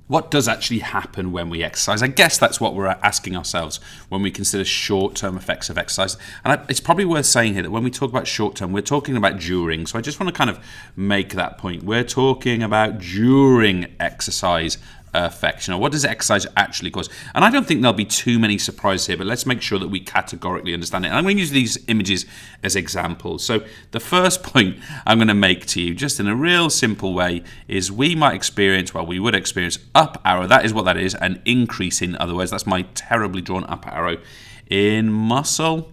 what does actually happen when we exercise? I guess that's what we're asking ourselves when we consider short-term effects of exercise. And it's probably worth saying here that when we talk about short-term, we're talking about during. So I just want to kind of make that point. We're talking about during exercise effects. What does exercise actually cause? And I don't think there'll be too many surprises here, but let's make sure that we categorically understand it. And I'm going to use these images as examples. So the first point I'm going to make to you, just in a real simple way, is we would experience up arrow, that is what that is, an increase in other words, that's my terribly drawn up arrow, in muscle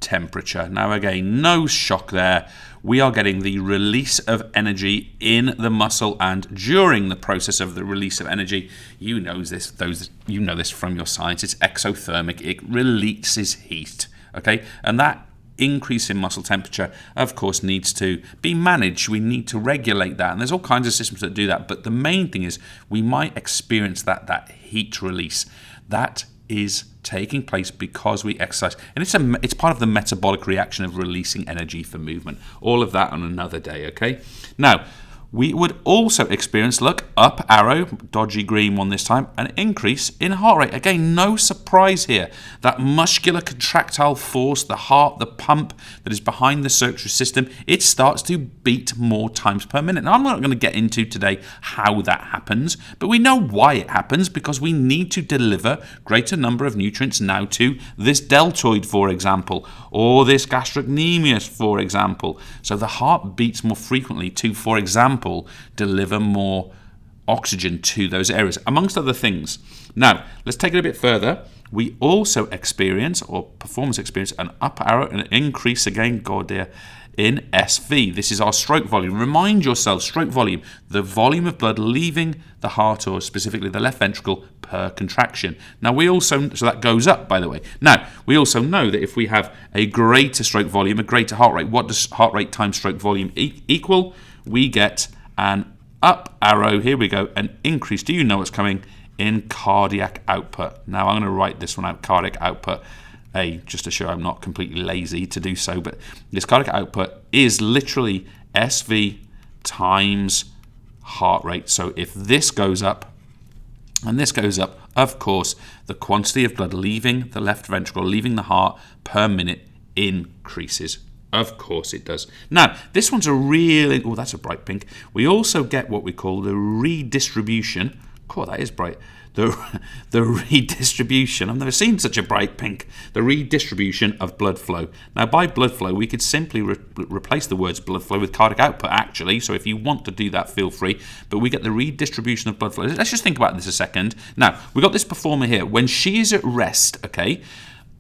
temperature. Now again, no shock there. We are getting the release of energy in the muscle, and during the process of the release of energy, you know this from your science, it's exothermic, it releases heat, okay? And that increase in muscle temperature, of course, needs to be managed. We need to regulate that, and there's all kinds of systems that do that, but the main thing is we might experience that heat release. That is taking place because we exercise, and it's part of the metabolic reaction of releasing energy for movement. All of that on another day, okay? Now, we would also experience, look, up arrow, dodgy green one this time, an increase in heart rate. Again, no surprise here. That muscular contractile force, the heart, the pump that is behind the circulatory system, it starts to beat more times per minute. Now, I'm not going to get into today how that happens, but we know why it happens, because we need to deliver greater number of nutrients now to this deltoid, for example, or this gastrocnemius, for example. So the heart beats more frequently to, for example, deliver more oxygen to those areas, amongst other things. Now, let's take it a bit further. We also experience, or performers experience, an up arrow, an increase again, God dear, in SV. This is our stroke volume. Remind yourself, stroke volume, the volume of blood leaving the heart, or specifically the left ventricle, per contraction. Now, so that goes up, by the way. Now, we also know that if we have a greater stroke volume, a greater heart rate, what does heart rate times stroke volume equal? We get an up arrow, here we go, an increase. Do you know what's coming? In cardiac output. Now, I'm going to write this one out, cardiac output, just to show I'm not completely lazy to do so, but this cardiac output is literally SV times heart rate. So if this goes up and this goes up, of course, the quantity of blood leaving the left ventricle, leaving the heart per minute increases. Of course it does. Now, this one's that's a bright pink. We also get what we call the redistribution. Cool, that is bright. The redistribution, I've never seen such a bright pink. The redistribution of blood flow. Now, by blood flow, we could simply replace the words blood flow with cardiac output, actually. So if you want to do that, feel free. But we get the redistribution of blood flow. Let's just think about this a second. Now, we've got this performer here. When she is at rest, okay,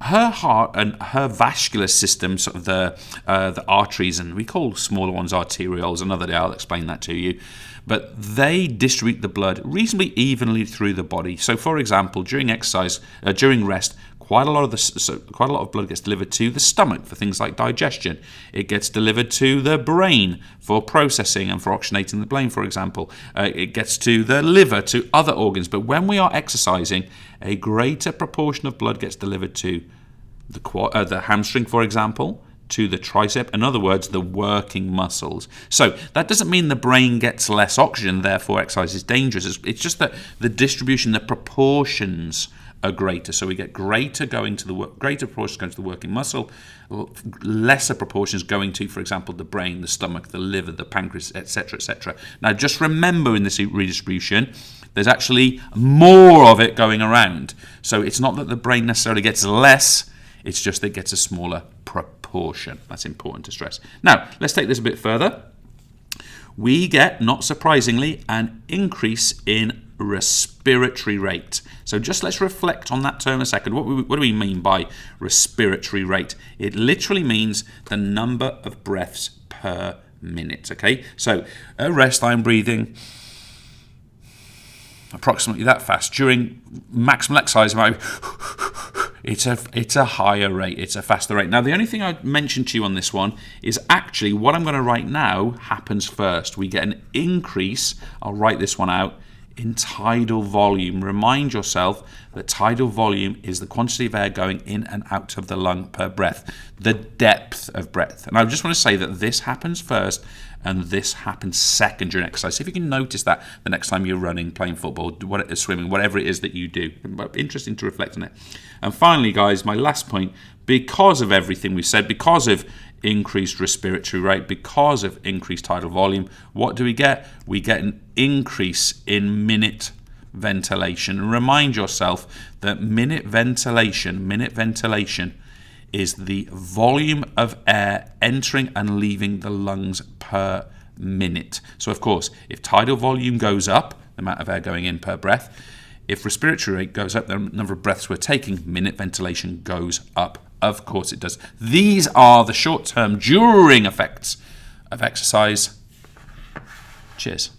her heart and her vascular system, sort of the arteries, and we call smaller ones arterioles. Another day I'll explain that to you. But they distribute the blood reasonably evenly through the body. So, for example, during exercise, during rest, quite a lot of blood gets delivered to the stomach for things like digestion. It gets delivered to the brain for processing and for oxygenating the brain, for example. It gets to the liver, to other organs. But when we are exercising, a greater proportion of blood gets delivered to the hamstring, for example, to the tricep, in other words, the working muscles. So that doesn't mean the brain gets less oxygen, therefore exercise is dangerous. It's just that the distribution, the proportions are greater. So we get greater proportions going to the working muscle, lesser proportions going to, for example, the brain, the stomach, the liver, the pancreas, etc., etc. Now, just remember in this redistribution, there's actually more of it going around. So it's not that the brain necessarily gets less, it's just that it gets a smaller proportion. That's important to stress. Now, let's take this a bit further. We get, not surprisingly, an increase in respiratory rate. So just let's reflect on that term a second. What do we mean by respiratory rate? It literally means the number of breaths per minute, okay? So at rest, I'm breathing approximately that fast. During maximal exercise, it's a higher rate, it's a faster rate. Now, the only thing I'd mention to you on this one is actually what I'm going to write now happens first. We get an increase, I'll write this one out, in tidal volume. Remind yourself that tidal volume is the quantity of air going in and out of the lung per breath, the depth of breath. And I just want to say that this happens first and this happens second during exercise. See if you can notice that the next time you're running, playing football, swimming, whatever it is that you do. Interesting to reflect on it. And finally, guys, my last point, because of everything we've said, because of increased respiratory rate, because of increased tidal volume, what do we get? We get an increase in minute ventilation. And remind yourself that minute ventilation is the volume of air entering and leaving the lungs per minute. So of course, if tidal volume goes up, the amount of air going in per breath, if respiratory rate goes up, the number of breaths we're taking, minute ventilation goes up. Of course it does. These are the short-term during effects of exercise. Cheers.